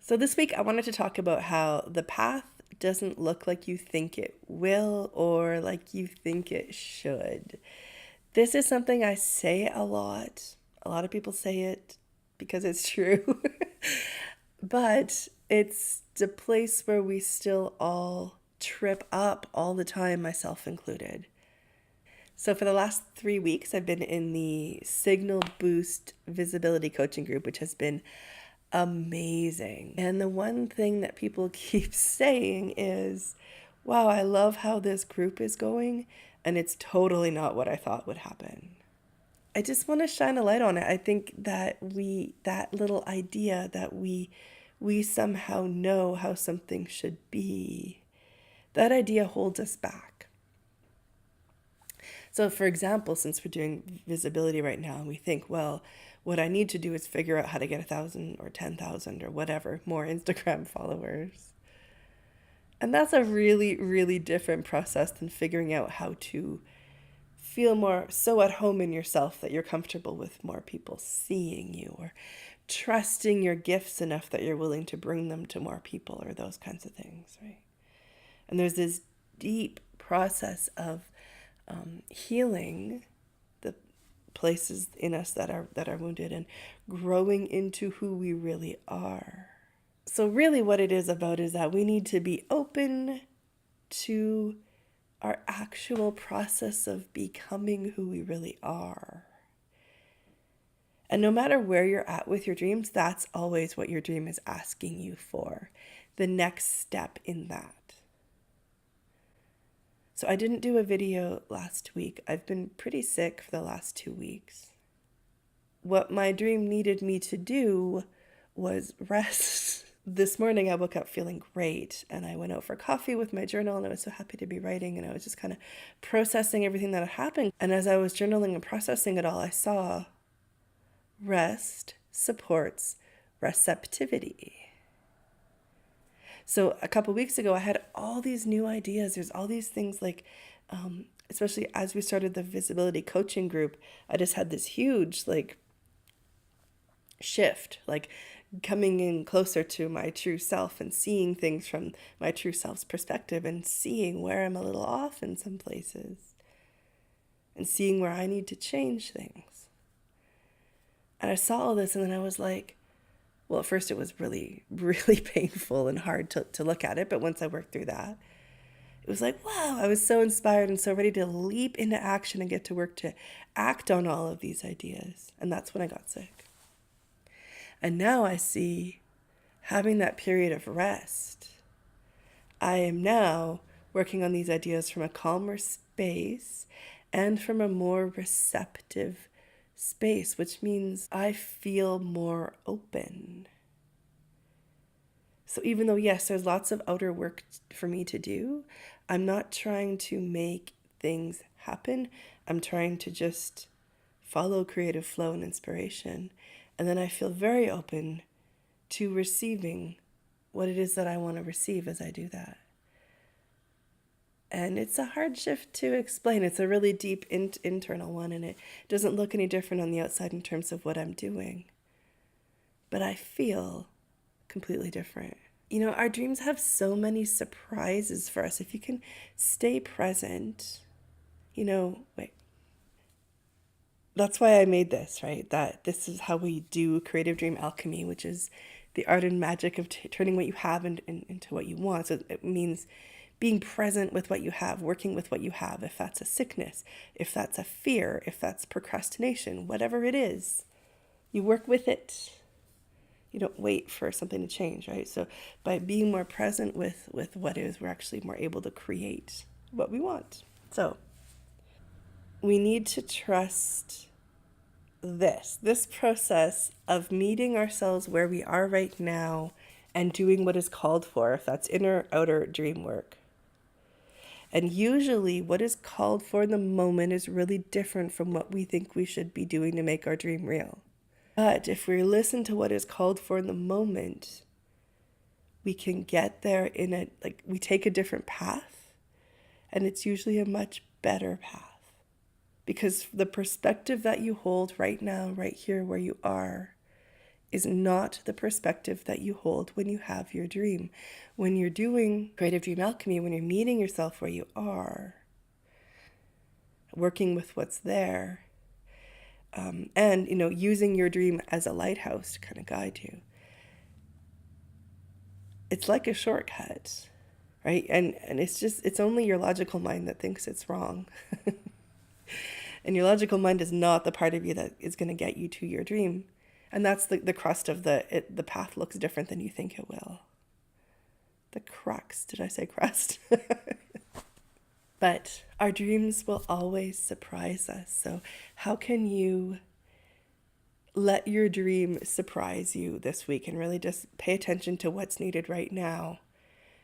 So, this week I wanted to talk about how the path doesn't look like you think it will or like you think it should. This is something I say a lot. A lot of people say it because it's true. But it's the place where we still all trip up all the time, myself included. So, for the last 3 weeks, I've been in the Signal Boost Visibility Coaching Group, which has been amazing. And the one thing that people keep saying is, wow, I love how this group is going, and it's totally not what I thought would happen. I just want to shine a light on it. I think that that little idea that we somehow know how something should be, that idea holds us back. So, for example, since we're doing visibility right now, and we think, well, what I need to do is figure out how to get 1,000 or 10,000 or whatever more Instagram followers. And that's a really, really different process than figuring out how to feel more so at home in yourself that you're comfortable with more people seeing you, or trusting your gifts enough that you're willing to bring them to more people, or those kinds of things, right? And there's this deep process of healing the places in us that are wounded and growing into who we really are. So really what it is about is that we need to be open to our actual process of becoming who we really are. And no matter where you're at with your dreams, that's always what your dream is asking you for. The next step in that. So I didn't do a video last week. I've been pretty sick for the last 2 weeks. What my dream needed me to do was rest. This morning I woke up feeling great, and I went out for coffee with my journal, and I was so happy to be writing, and I was just kind of processing everything that had happened. And as I was journaling and processing it all, I saw rest supports receptivity. So a couple weeks ago, I had all these new ideas. There's all these things like, especially as we started the visibility coaching group, I just had this huge shift, like coming in closer to my true self and seeing things from my true self's perspective, and seeing where I'm a little off in some places, and seeing where I need to change things. And I saw all this, and then I was like, well, at first it was really, really painful and hard to look at it. But once I worked through that, it was like, wow, I was so inspired and so ready to leap into action and get to work to act on all of these ideas. And that's when I got sick. And now I see, having that period of rest, I am now working on these ideas from a calmer space and from a more receptive space, which means I feel more open. So even though, yes, there's lots of outer work for me to do, I'm not trying to make things happen. I'm trying to just follow creative flow and inspiration. And then I feel very open to receiving what it is that I want to receive as I do that. And it's a hard shift to explain. It's a really deep internal one, and it doesn't look any different on the outside in terms of what I'm doing. But I feel completely different. You know, our dreams have so many surprises for us. If you can stay present, wait. That's why I made this, right? That this is how we do creative dream alchemy, which is the art and magic of turning what you have into what you want. So it means being present with what you have, working with what you have. If that's a sickness, if that's a fear, if that's procrastination, whatever it is, you work with it. You don't wait for something to change, right? So by being more present with what is, we're actually more able to create what we want. So we need to trust this process of meeting ourselves where we are right now and doing what is called for, if that's inner outer dream work. And usually what is called for in the moment is really different from what we think we should be doing to make our dream real. But if we listen to what is called for in the moment, we can get there we take a different path, and it's usually a much better path. Because the perspective that you hold right now, right here where you are, is not the perspective that you hold when you have your dream. When you're doing creative dream alchemy, when you're meeting yourself where you are, working with what's there, and using your dream as a lighthouse to kind of guide you, it's like a shortcut, right? And it's only your logical mind that thinks it's wrong. And your logical mind is not the part of you that is going to get you to your dream. And that's the crust of the path looks different than you think it will. The crux, did I say crust? But our dreams will always surprise us. So how can you let your dream surprise you this week and really just pay attention to what's needed right now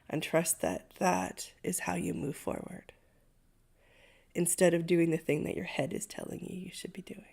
and trust that that is how you move forward, instead of doing the thing that your head is telling you should be doing?